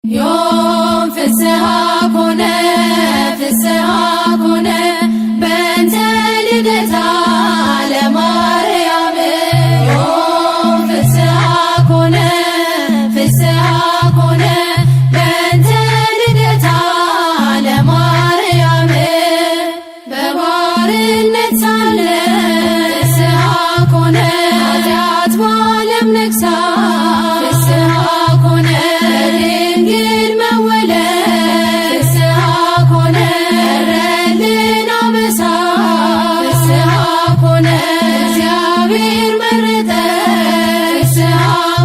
ዮም ፍስሐ ኮነ ፍስሐ ኮነ በእንተ ልደታ ለማርያም ዮም ፍስሐ ኮነ ፍስሐ ኮነ በእንተ ልደታ ለማርያም በባርነት ሳለ ፍስሐ ኮነ ኃጢአት በዓለም ነግሣ ፍስሐ ኮነ ድንግል መወለድ ፍስሐ ኮነ ቀረልን አበሳ ፍስሐ ኮነ እግዚአብሔር መረጠ ፍስሐ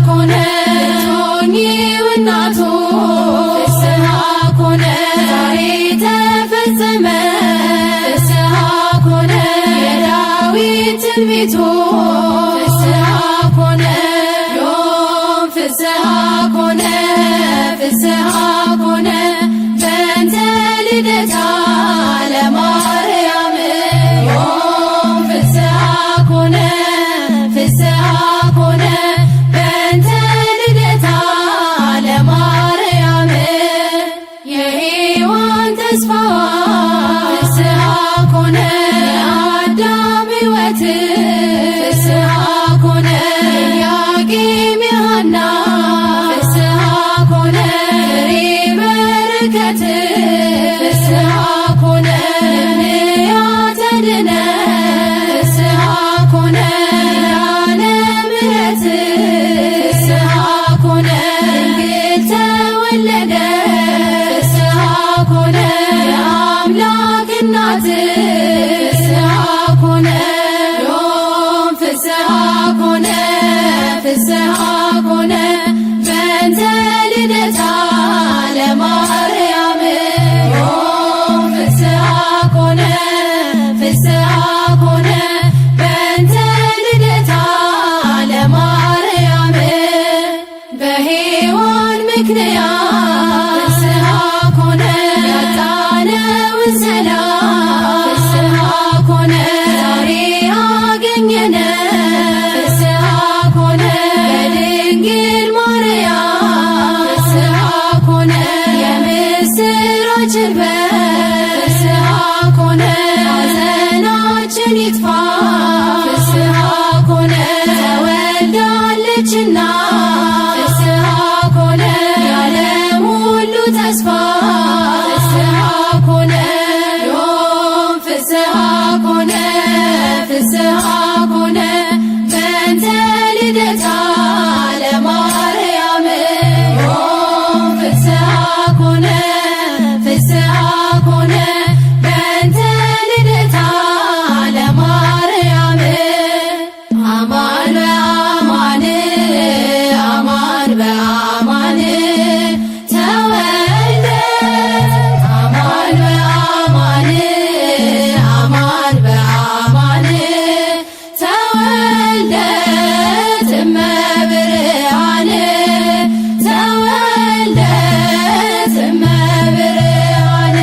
ኮነ ልትሆኚው እናቱ ፍስሐ ኮነ ዛሬ ተፈጸመ ፍስሐ ኮነ የዳዊት ትንቢቱ ፍስሐ ኮነ ዮም ፍስሐ ኮነ ፍስሐ ኮነ በእንተ ልደታ ለማርያም ዮም ፍስሐ ኮነ ፍስሐ ኮነ በእንተ ልደታ ለማርያም የሔዋን ተስፋዋ ፍስሐ ኮነ የአዳም ሕይወት ፍስሐ ኮነ ኢያቄም የሐና ፍስሐ ኮነ ፍሬ በረከት ፍስሐ ኮነ ነቢያት ድነት ፍስሐ ኮነ ኪዳነ ምሕረት ፍስሐ ኮነ ድንግል ተወለደ ፍስሐ ኮነ የአምላክ እናት ፍስሐ ኮነ ዮም ፍስሐ ኮነ ፍስሐ ኮነ በእንተ ልደታ ለማርያም ዮም ፍስሐ ኮነ ፍስሐ ኮነ በእንተ ልደታ ለማርያም በሔዋን ምክንያት ፍስሐ ኮነ ያጣነውን ሰላም ፍስሐ ኮነ ዛሬ አገኘነ ፍስሐ ኮነ በድንግል ማርያም ፍስሐ ኮነ የምስራች በር ፍስሐ ኮነ ሐዘናችን ይጥፋ ፍስሐ ኮነ ተወልዳለችና ፍስሐ ኮነ የዓለም ሁሉ ተስፋ ፍስሐ ኮነ ዮም ፍስሐ ኮነ ፍስሐ ኮነ በእንተ ልደታ ለማርያም ዮም ፍስሐ ኮነ ፍስሐ ኮነ በእንተ ልደታ ለማርያም አማን በአማን አማን በአማን ተወልደ አማን በአማን አማን በአማን ተወልደ እመብርሃን ተወልደ እመብርሃን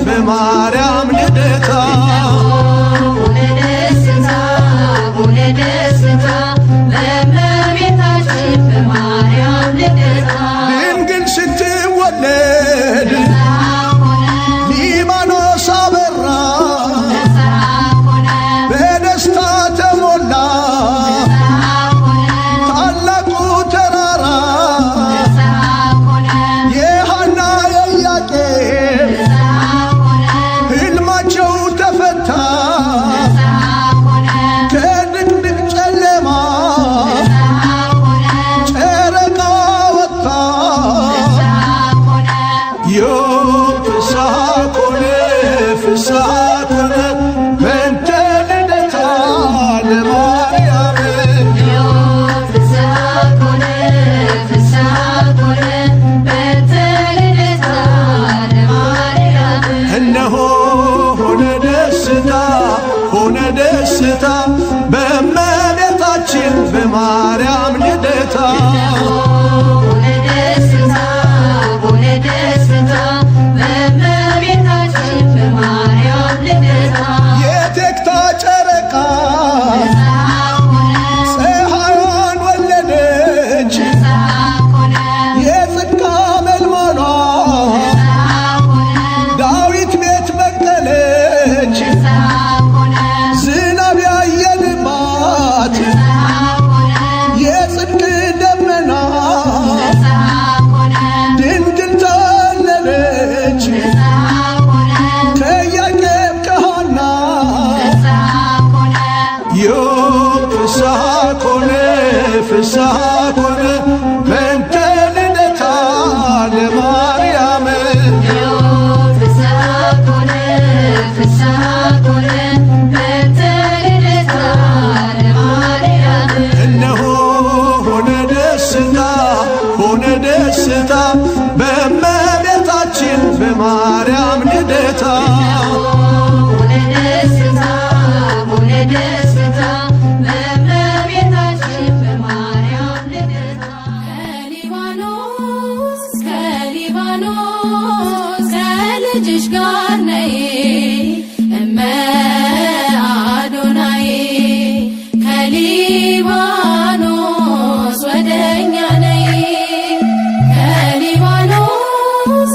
በማርያም ልደታ ድንግል ስትወለድ ሊባኖስ አበራ በደስታ ተሞላ ታላቁ ተራራ የሐና የኢያቄም ሕልማቸው ተፈታ ከድቅድቅ ጨለማ ጨረቃ ወጣ ፍስሐ ኮነ ፍስሐ ኮነ በእንተ ልደታ ለማርያም እነሆ ሆነ ደስታ በእመቤታችን በማርያም ልደታ የቴክታ ጨረቃ ፀሐይዋን ወለደች የጽድቅ አመልማሏ ዳዊት ቤት በቀለች ዝናብ ያየንባት የጽድቅ ደመና ድንግል ተወለደች ከኢያቄም ከሐና ፍስሐ ኮነ በእንተ ልደታ ለማርያም እነሆ ሆነ ደስታ በእመቤታችን በማርያም ልደታ ከሊባኖስ ከልጅሽ ጋር ነይ እመ አዶናይ ከሊባኖስ ወደኛ ነይ ከሊባኖስ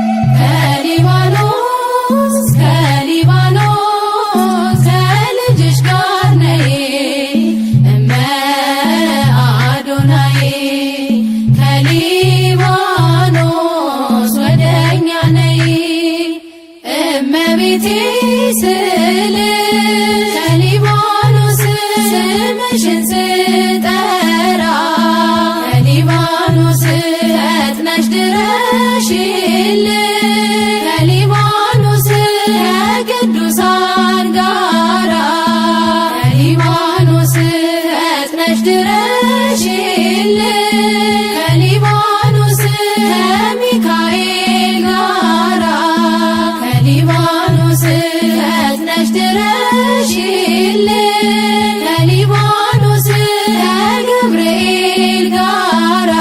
ከሊባኖስ ከሊባኖስ ከልጅሽ ጋር ነይ እመ አዶናይ ከሊባኖስ ወደኛ ነይ እመቤቴ ስልሽ ከሊባኖስ ስምሽን ስጠራ ከሊባኖስ ፈጥነሽ ድረሽልኝ ከሊባኖስ ከቅዱሳን ጋራ ከሊባኖስ ፈጥነሽ ድረሽልኝ ከሊባኖስ ከሚካኤል ጋራ ከሊባኖስ ፈጥነሽ ድረሽልኝ ከሊባኖስ ከገብርኤል ጋራ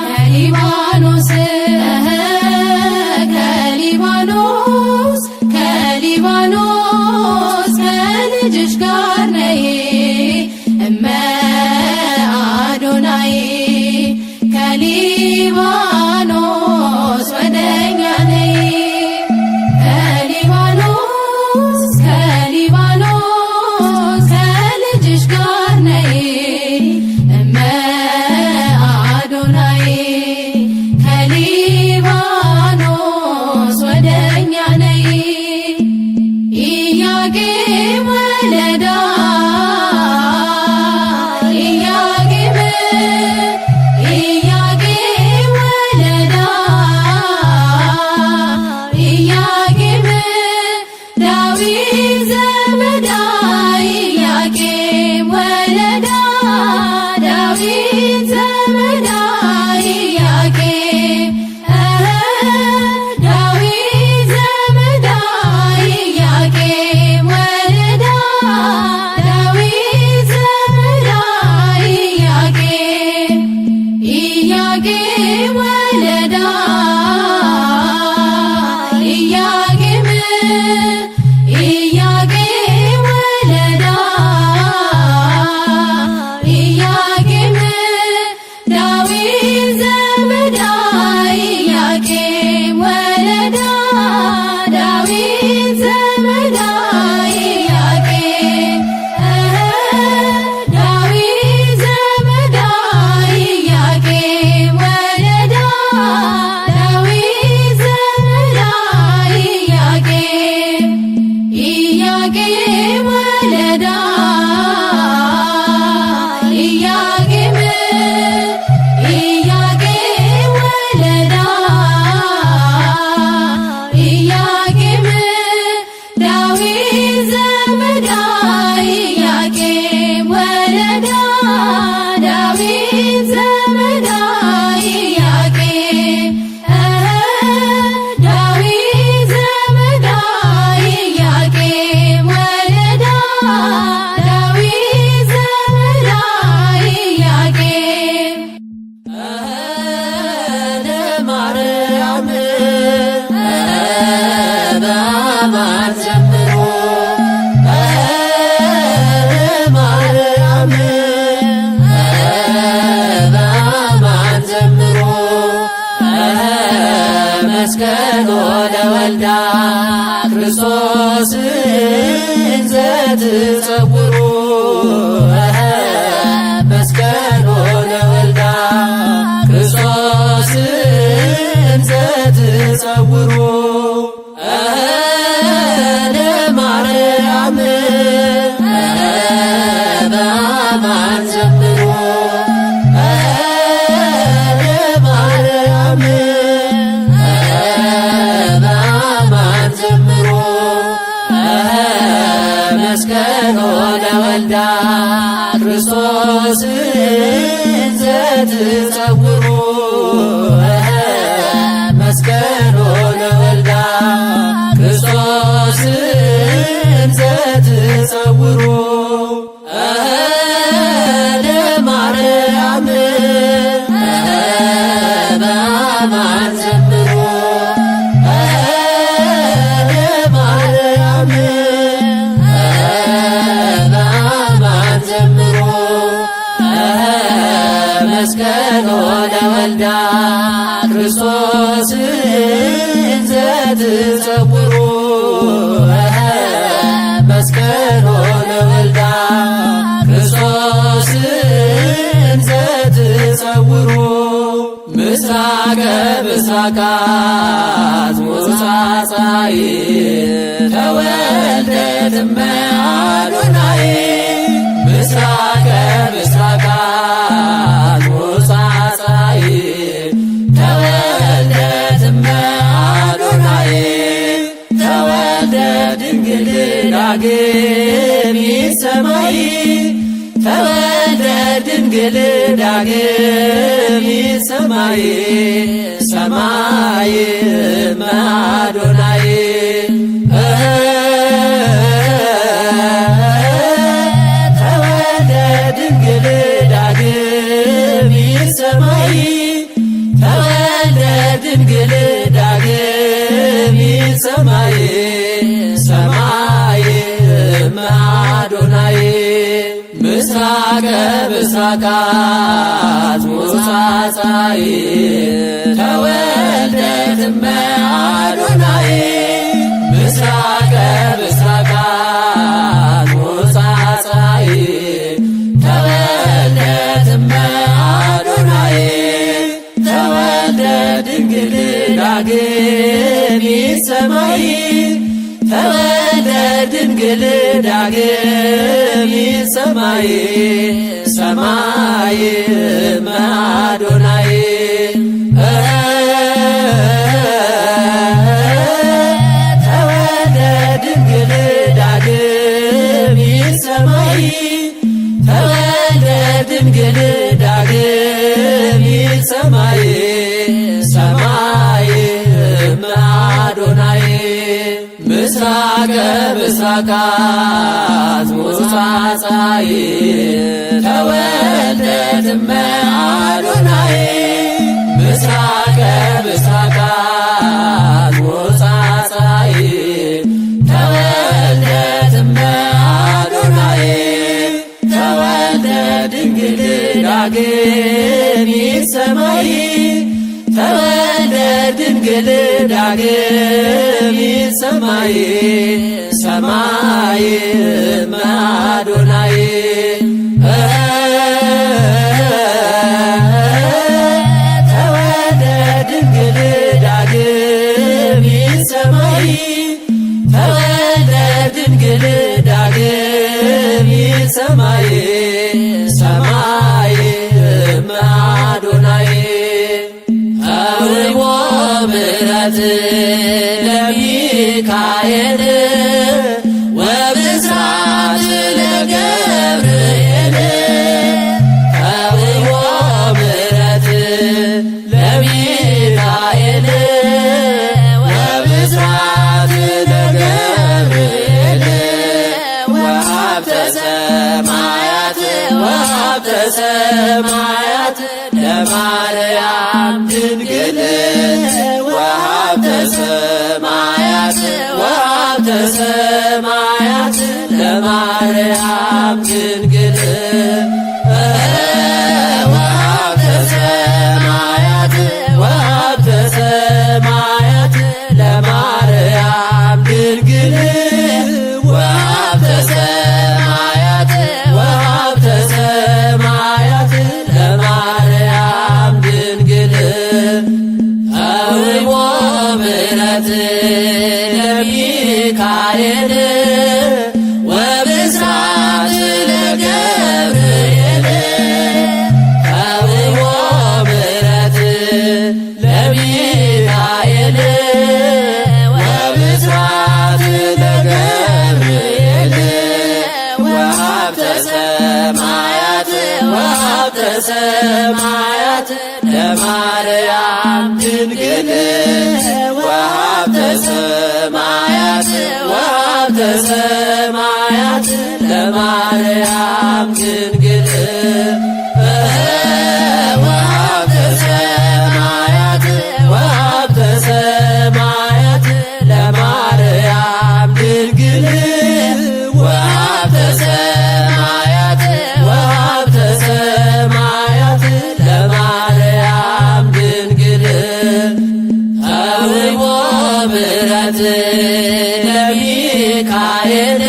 ከሊባኖስ ከሊባኖስ ከሊባኖስ ከልጅሽ ጋር ነይ እመ አዶናይ ከሊባኖስ ወደኛ ነይ ዳዊት ዘመዳ ኢያቄም ወለዳ ዳዊት ዘመዳ ኢያቄም ዳዊት ዘመዳ ኢያቄም ወለዳ ዳዊት ዘመዳ ኢያቄም ኢያቄም ወለዳ ኢያቄም ኢያቄም ወለዳ ኢያቄም ዳዊት ዘመዳ ኢያቄም ወለዳ ዳዊት ዘመዳ ኢያቄም ዳዊት ዘመዳ ኢያቄም ወለዳ ዳዊት ዘመዳ ኢያቄም ኢያቄም ወለዳ ኢያቄም ኢያቄም ወለዳ ኢያቄም ዳዊት ዘመዳ ኢያቄም ወለዳ ዳዊት ዘመዳ ኢያቄም ዳዊት ዘመዳ ኢያቄም ወለዳ ዳዊት ዘመዳ ኢያቄም ለማርያም በአማን ዘምሮ ለማርያም በአማን ዘምሮ መስቀሎ ለወልዳ ክርስቶስን ዘትጸውሮ መስቀሎ ለወልዳ ክርስቶስን ዘትጸውሮ ለማርያም በአማን ዘምሮ ለማርያም በአማን ዘምሮ መስቀሎ ለወልዳ ክርስቶስን ዘትጸውሮ መስቀሎ ለወልዳ ክርስቶስን ዘትጸውሮ ለማርያም በአማን ዘምሮ ለማርያም በአማን ዘምሮ መስቀሎ ለወልዳ ክርስቶስን ዘትጸውሮ መስቀሎ ለወልዳ ክርስቶስን ዘትጸውሮ ምስራቀ ምስራቃት ወጻጻይ ተወልደ እመ አዶናይ ምስራቀ ምስራቃት ወጻጻይ ተወልደ እመ አዶናይ ተወልደ ድንግል ዳግም ሰማይ ተወልደ ድንግል ዳግም ሰማይ ሰማይ አዶናይ ተወልደ ድንግል ዳግም ሰማይ ተወልደ ድንግል ዳግም ሰማይ ሰማይ አዶናይ ምስራቀ ምስራቃት ወጻጻይ ተወልደ እመ አዶናይ ምስራቀ ምስራቃት ወጻጻይ ተወልደ እመ አዶናይ ተወልደ ድንግል ዳግም ሰማይ ተወልደ ድንግል ዳግም ሰማይ ሰማይ አዶናይ ተወልደ ድንግል ምስራቀ ምስራቃት ሙጻጻይ ተወልደት እመአዶናይ ምስራቀ ምስራቃት ሙጻጻይ ተወልደት እመአዶናይ ተወልደ ድንግል ዳግም ይሰማይ ተወልደ ድንግል ዳግም ይሰማይ ሰማይ እመአዶናይ ተወልደ ድንግል ዳግም ይሰማይ ተወልደ ድንግል ዳግም ይሰማይ ሰማይ እመአዶናይ አውቦ ምሕረት ለሚካኤል ወብስራት ለገብርኤል አውቦ ምሕረት ለሚካኤል ወብስራት ለገብርኤል ወሀብተ ሰማያት ወሀብተ ሰማያት ለማርያም ድንግል ወሀብተ ሰማያት ወሀብተ ሰማያት ለማርያም ድንግል ወሀብተ ሰማያት ወሀብተ ሰማያት ለማርያም ድንግል ወሀብተ ሰማያት ወሀብተ ሰማያት ለማርያም ድንግል አውቦ ምሕረት ለሚካኤል ወብስራት ለገብርኤል አውቦ ምሕረት ለሚካኤል ወብስራት ለገብርኤል ወሀብተ ሰማያት ወሀብተ ሰማያት ለማርያም ድንግል ወሀብተ ሰማያት ወሀብተ ሰማያት ለማርያም ድንግል ወሀብተ ሰማያት ወሀብተ ሰማያት ለማርያም ድንግል ወሀብተ ሰማያት ወሀብተ ሰማያት ለማርያም ድንግል አውቦ ምሕረት ለሚካኤል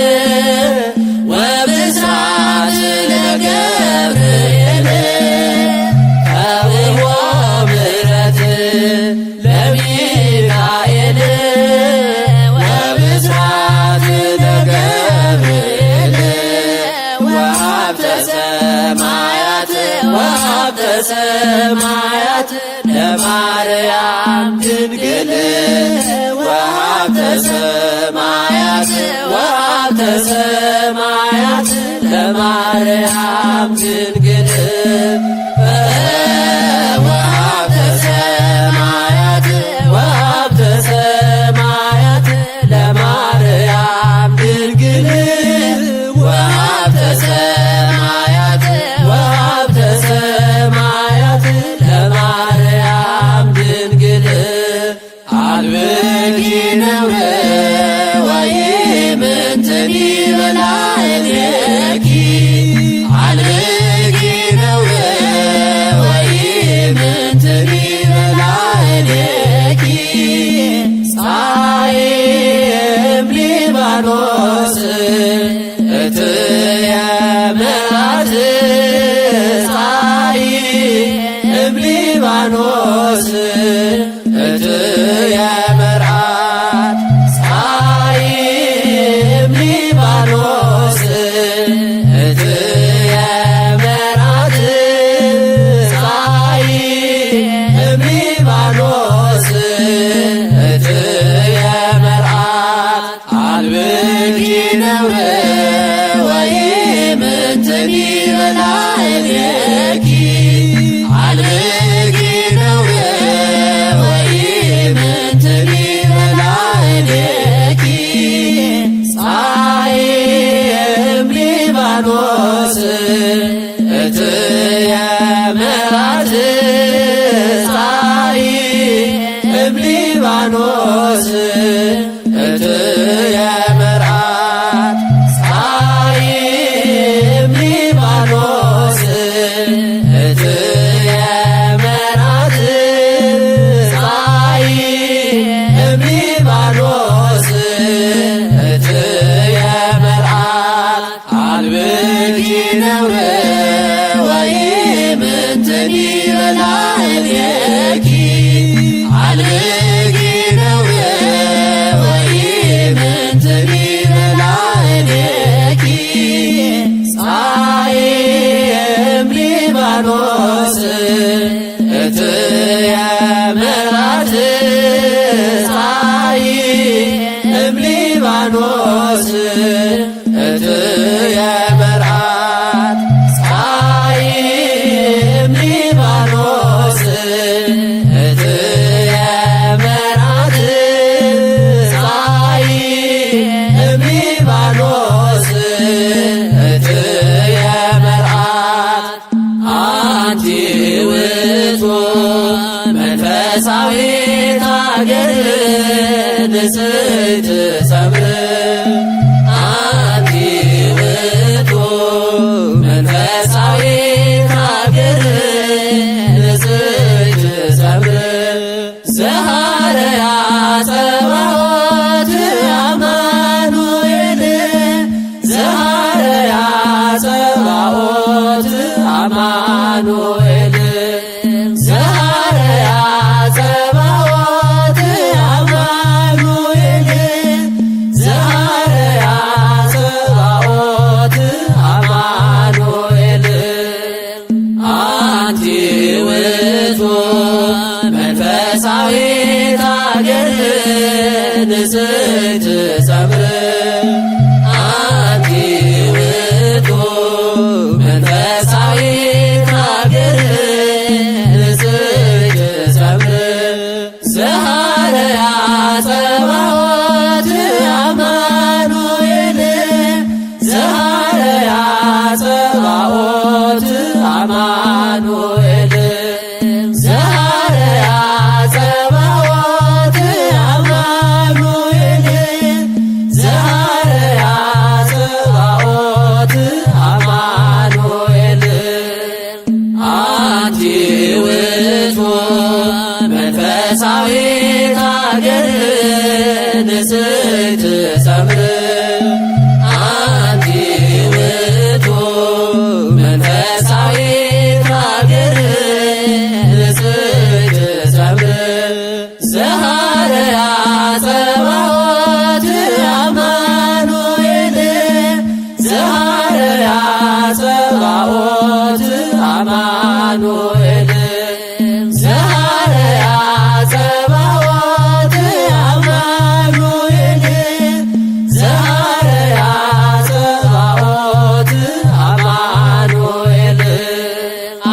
ወብስራት ለገብርኤል አውቦ ምሕረት ለሚካኤል ወብስራት ለገብርኤል ወሀብተ ሰማያት ወሀብተ ሰማያት ለማርያም ድንግል ወሀብተ ሰማያት ወሀብተ ሰማያት ለማርያም ድንግል ወሀብተ ሰማያት ወሀብተ ሰማያት ለማርያም ድንግል ወሀብተ ሰማያት ወሀብተ ሰማያት ለማርያም ድንግል አልብኪ ነውረ ወይምንትኒ በላዕሌኪ አልብኪ ነውረ ወይምንትኒ በላዕሌኪ ፀሐይ እምሊባኖስ እትየ መዓት ፀሐይ እምሊባኖስ እትየ መርዓት ፀሐይ እምሊባኖስ እትየ መርዓት ፀሐይ እምሊባኖስ እትየ መርዓት አልብኪ ነውረ ወይምንትኒ በላዕሌኪ አልብኪ ነውረ ወይምንትኒ በላዕሌኪ ዘቢበላዕሌኪ ፀሐይ እምሊባኖስ እትየ መራት ፀሐይ እምሊባኖስ እትየ መርዓት ፀሐይ እምሊባኖስ እትየ መርዓት ፀሐይ እምሊባኖስ እትየ መርዓት አንቲ ውእቱ መንፈሳዊት ሀገር ንጽሕት ሰምር አንቲ ውእቱ መንፈሳዊት ሀገር ንጽሕት ሰምር ዘሃረያ ጸባዖት አማኑኤል ዘሃረያ ጸባዖት አማኑኤል ዘሃረያ ጸባዖት አማኑኤል ዘሃረያ ጸባዖት አማኑኤል አንቲ ውእቱ መንፈሳዊት ሀገር ንጽሕት ሰምር አንቲ ውእቱ መንፈሳዊት ሀገር ንጽሕት ሰምር ዘሃረያ ጸባዖት አማኑኤል ዘሃረያ ጸባዖት አማኑኤል ዘሃረያ ጸባዖት አማኑኤል ዘሃረያ ጸባዖት አማኑኤል አንቲ ውእቱ መንፈሳዊት ሀገር ንጽሕት ሰምር አንቲ ውእቱ መንፈሳዊት ሀገር ንጽሕት ሰምር ዘሃረያ ጸባዖት አማኑኤል ዘሃረያ ጸባዖት አማኑኤል ዘሃረያ ጸባዖት አማኑኤል ዘሃረያ ጸባዖት አማኑኤል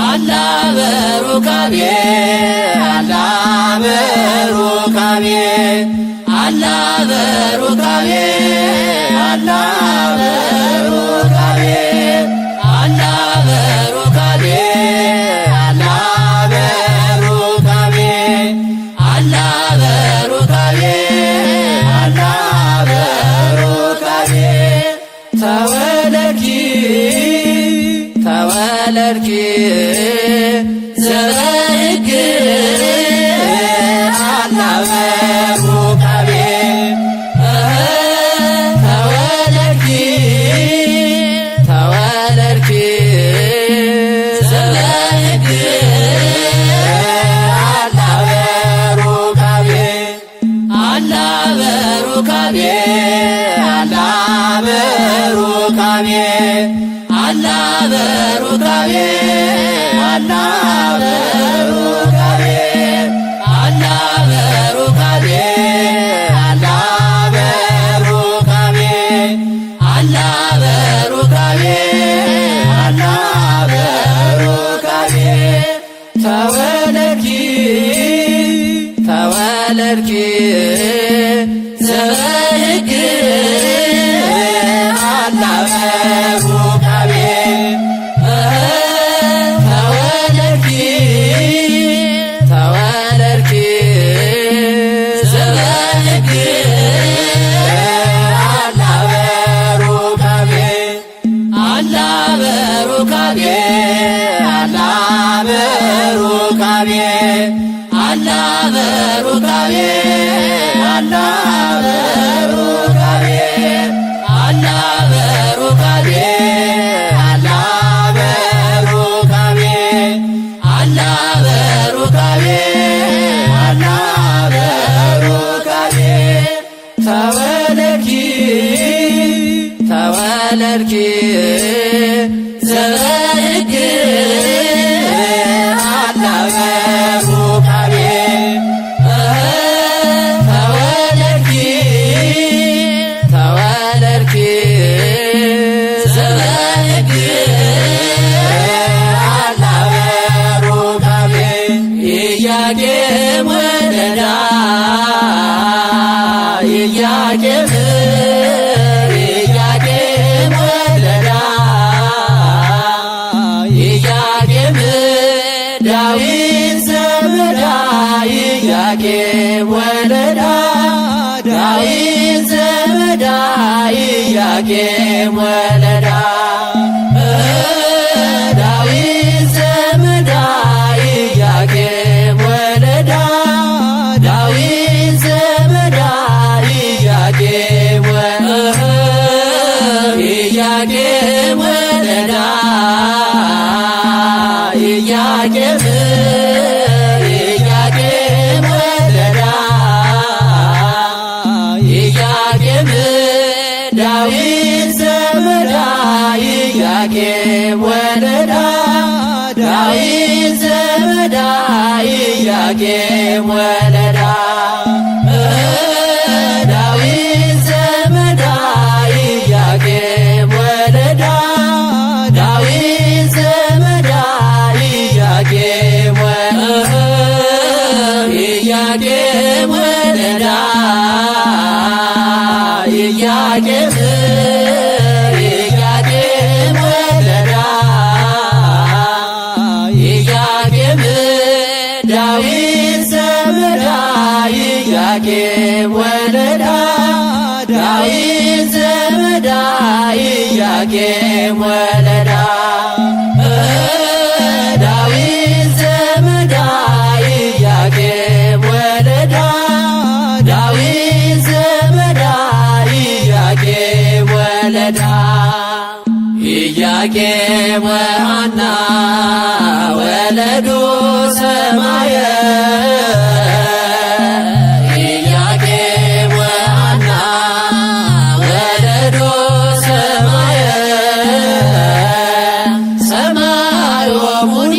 አላ በሩካቤ አላ በሩካቤ አላ በሩካቤ አላ በሩካቤ አላ በሩካቤ አላ በሩካቤ አላ በሩካቤ አላ በሩካቤ ተወለድኪ ተወለድኪ ዘበሕግ አላ በሩካቤ ተወለድኪ ተወለድኪ ዘበሕግ አላ በሩካቤ አላ በሩካቤ አላ በሩካቤ አላ በሩካቤ አላ በሩካቤ አላ በሩካቤ አላ በሩካቤ አላ በሩካቤ አላ በሩካቤ ተወለድኪ ተወለድኪ ዘበሕግ አላ በሩካቤ ተወለድኪ ተወለድኪ ዘበሕግ አላ በሩካቤ ተወለድኪ ዘበሕግ አላ በሩካቤ ኢያቄም ወለዳ ኢያቄም ወለዳ ኢያቄም ዳዊት ዘመዳ ኢያቄም ወለዳ ዳዊት ዘመዳ ኢያቄም ወለዳ ዳዊት ዘመዳ ኢያቄም ወለዳ ዳዊት ዘመዳ ኢያቄም ኢያቄም ወለዳ ኢያቄም ወለዳ ኢያቄም ዳዊት ዘመዳ ኢያቄም ወለዳ ዳዊት ዘመዳ ኢያቄም ወለዳ ዳዊት ዘመዳ ኢያቄም ወለዳ ዳዊት ዘመዳ ኢያቄም ኢያቄም ወለዳ ኢያቄም ወለዳ ኢያቄም ዳዊት ዘመዳ ኢያቄም ወለዳ ዳዊት ዘመዳ ኢያቄም ወለዳ ዳዊት ዘመዳ ኢያቄም ወለዳ ዳዊት ዘመዳ ኢያቄም ወለዳ ኢያቄም ወሐና ወለዱ ሰማየ ኢያቄም ወሐና ወለዱ ሰማየ ሰማዮሙኒ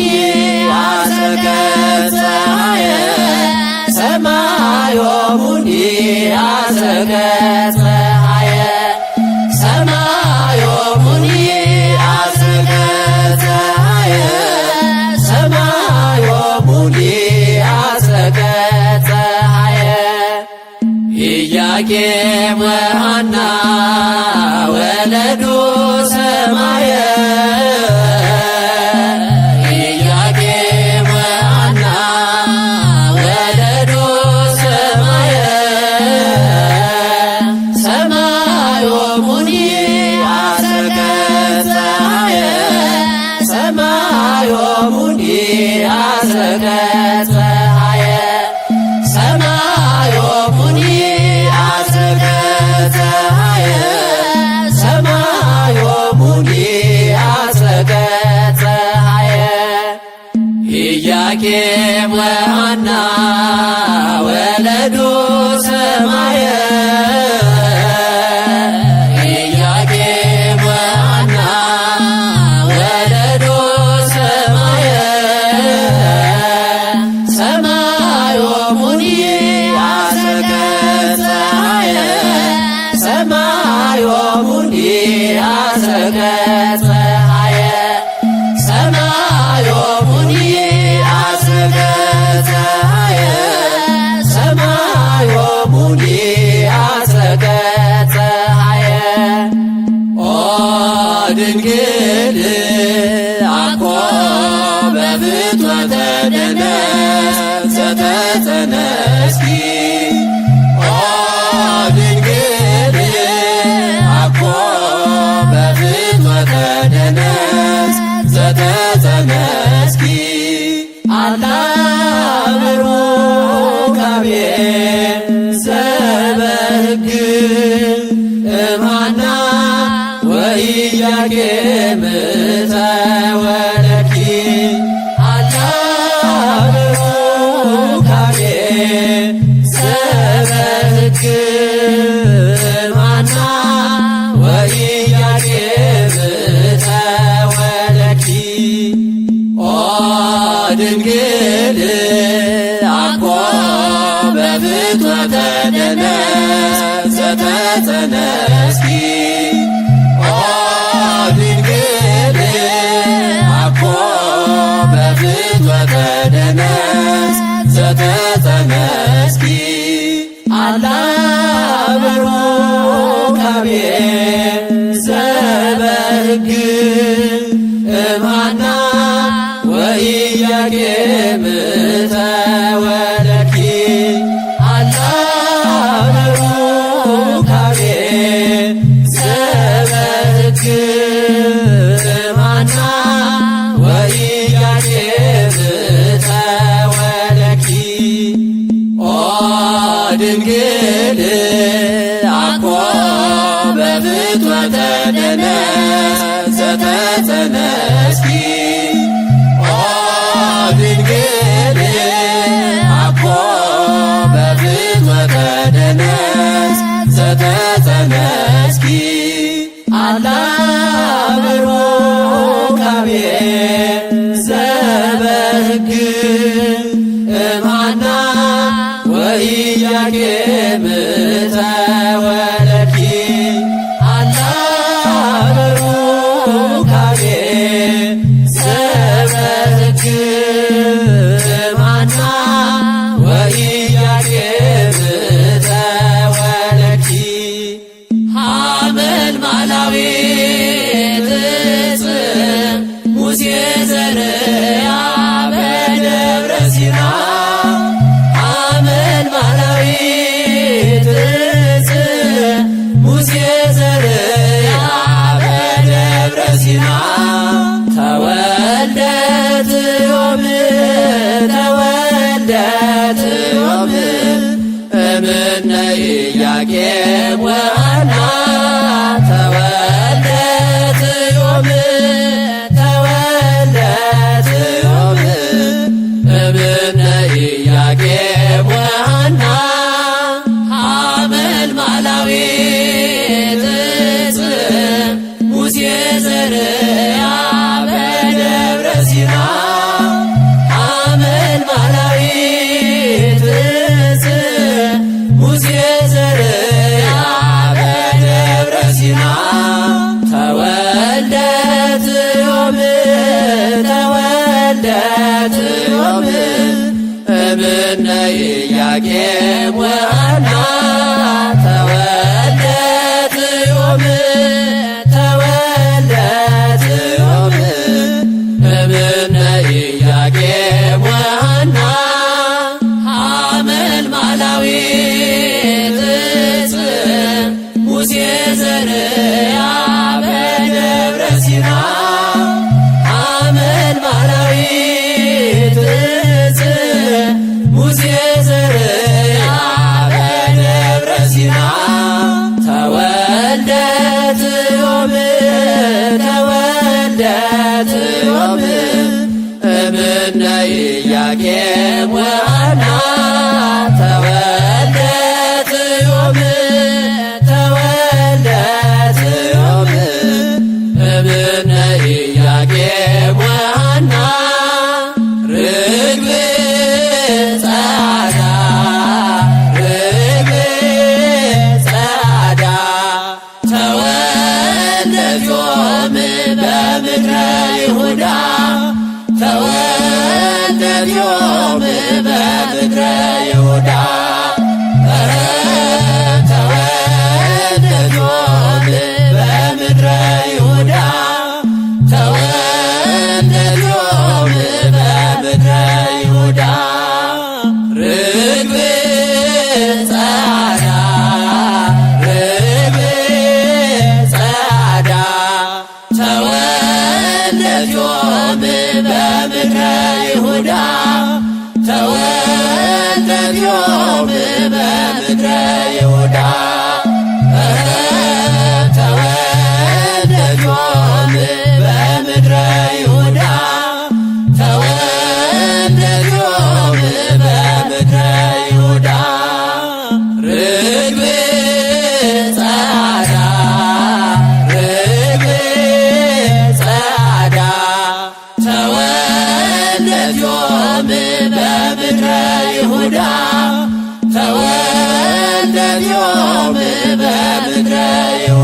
አሰከ ፀሐየ ሰማዮሙኒ አሰከ ፀሐየ ሰማዮሙኒ አሰከ ፀሐየ ሰማዮሙኒ አሰከ ፀሐየ ኢያቄም ወሐና ወለዱ ሰማየ ኢያቄም ወሐና ወለዱ ሰማየ ሰማዮሙኒ አሰከ ፀሐየ ሰማዮሙኒ አሰከ ፀሐየ ሰማዮሙኒ አሰከ ፀሐየ ሰማዮሙኒ አሰከ ፀሐየ ኢያቄም ወሐና ወለዱ ሰማየ ኢያቄም ወሐና ወለዱ ሰማየ ሰማዮሙኒ አሰከ ፀሐየ ሰማዮሙኒ አሰከ ፀሐየ ሰማዮሙኒ አሰከ ፀሐየ ሰማዮሙኒ አሰከ ፀሐየ ኦ ድንግል አኮ በፍትወተ ደነስ ዘተጸነስኪ ኦ ድንግል አኮ በፍትወተ ደነስ ዘተጸነስኪ አላ በሩካቤ ዘበሕግ እምሃና ወኢያቄም ተወለድኪ አላ በሩካቤ ዘበሕግ እምሃና ተነስኪ ኦ ድንግል አኮ በፍትወተ ደነስ ዘተጸነስኪ አላ በሩካቤ ዘበሕግ እምሃና ወኢያቄም ተወለድኪ አላ በሩካቤ ዘበሕግ እምሃና ወኢያቄም ተወለድኪ ኦ ድንግል አኮ በፍትወተ ደነስ ዘተጸነስኪ ኦ ድንግል አኮ በፍትወተ ደነስ ዘተጸነስኪ አላ በሩካቤ ዘበሕግ እምሃና ወኢያቄም ተወለድኪ አላ በሩካቤ ዘበሕግ እምሃና ወኢያቄም ተወለድኪ ሐመልማላዊት ዕፅም ሙሴ ዘርያ በደብረ ሲና ሐመልማላዊት ዕፅም ሙሴ ዘርያ በደብረ ሲና ተወልደት ዮም ተወልደት ዮም እምነ ኢያቄም ወሐና ተወልደት ዮም ተወልደት ዮም እምነ ኢያቄም ወሐና ሐመልማላዊት ዕፅም ሙሴ ዘርያ በደብረ ሲና ሐመልማላዊት ዕፅም ሙሴ ዘርያ በደብረ ሲና ተወልደት ዮም ተወልደት ዮም እምነ ኢያቄም ወሐና ተወልደት ዮም ተወልደት ዮም እምነ ኢያቄም ወሐና ሐመልማላዊት ዕፅም ሙሴ ዘርያ በደብረ ሲና ሐመልማላዊት ዕፅም ሙሴ ዘርያ በደብረ ሲና ተወልደት ዮም ተወልደት ዮም እምነ ኢያቄም ወሐና ተወልደት ዮም ተወልደት ዮም እምነ ኢያቄም ወሐና ርግብ ጻዳ ርግብ ጻዳ ተወልደት ዮም በምድረ ይሁዳ ተወልደት ዮም በምድረ ይሁዳ ተወልደት ዮም በምድረ ይሁዳ ተወልደት ዮም በምድረ ይሁዳ ርግብ ጻዳ ርግብ ጻዳ ተወልደት ዮም በምድረ ይሁዳ ተወልደት ዮም በምድረ ይሁዳ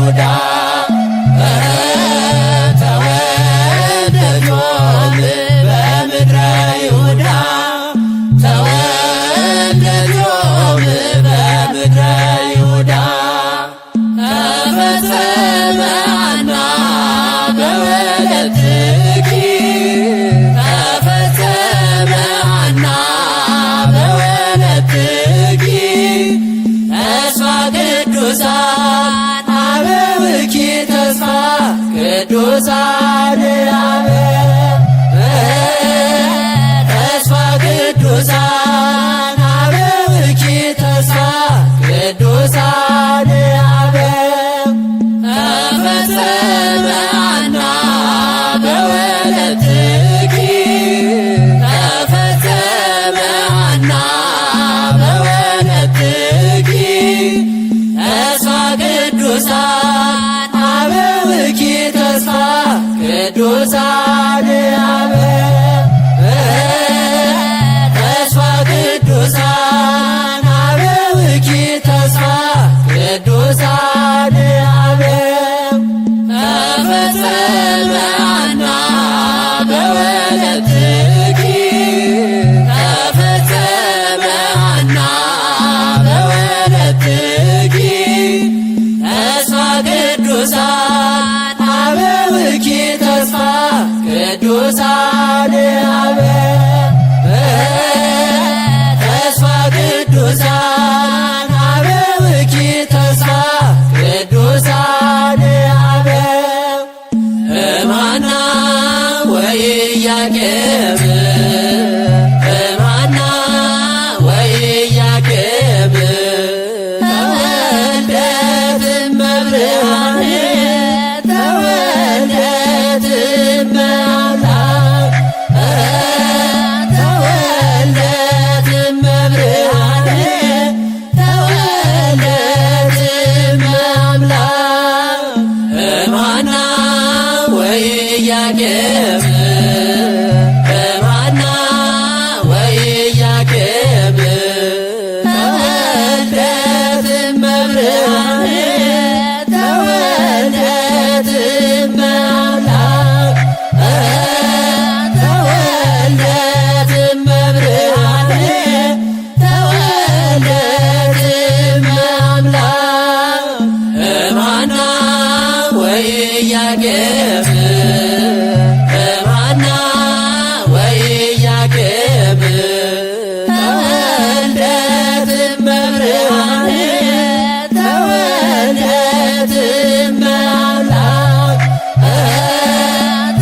ይሁዳ ተወለዶም በምድረ ይሁዳ ተወለዶም በምድረ ይሁዳ ተፈጸመና በወለትኪ ተፈጸመና በወለትኪ ተስፋ ቅዱሳን አበብኪ ተስፋ ቅዱሳን ተስፋ ቅዱሳን አበብኪ ተስፋ ቅዱሳን ተፈጸመና በወለትኪ ተፈጸመና በወለትኪ ተስፋ ቅዱሳን አበብኪ ተስፋ ቅዱሳን ተስፋ ቅዱሳን አበብኪ ተስፋ ቅዱሳን ተፈጸመና በወለትኪ ተፈጸመና በወለትኪ ተስፋ ቅዱሳን አበብኪ ተስፋ ቅዱሳን ተስፋ ቅዱሳን አበብኪ ተስፋ ቅዱሳን እማና ወኢያቄም እማና ወኢያቄም ተወልደት እመብርሃን ተወልደት እመአምላክ ተወልደት እመብርሃን ተወልደት እመአምላክ እማና ወኢያቄም እማና ወኢያቄም ተወልደት እመብርሃን ተወልደት እመአምላክ ተወልደት እመብርሃን ተወልደት እመአምላክ እማና ወኢያቄም እማና ወኢያቄም ተወልደት እመብርሃን ተወልደት እመአምላክ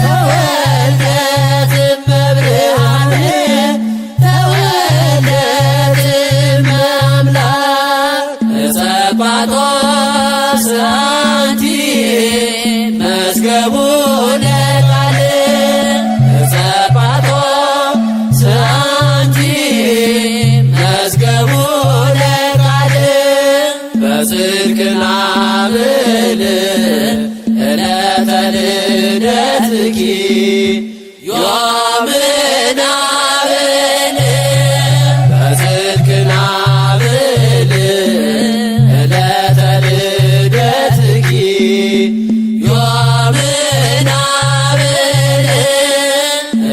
ተወልደት እመብርሃን ተወልደት እመአምላክ እጸጳጦስ አንቲ መዝገቡ ለቃል እጸጳጦስ አንቲ መዝገቡ ለቃል በጽድቅና ብል ዕለተ ልደትኪ ዮምና ብል በጽድቅና ብል ዕለተ ልደትኪ ዮምና ብል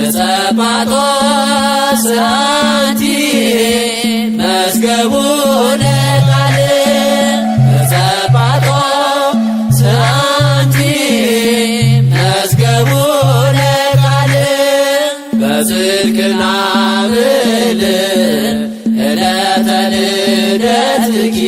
እጸጳጦስ አንቲ መዝገቡ ለቃል እጸጳጦስ አንቲ መዝገቡ ለቃል በጽድቅና ብል ዕለተ ልደትኪ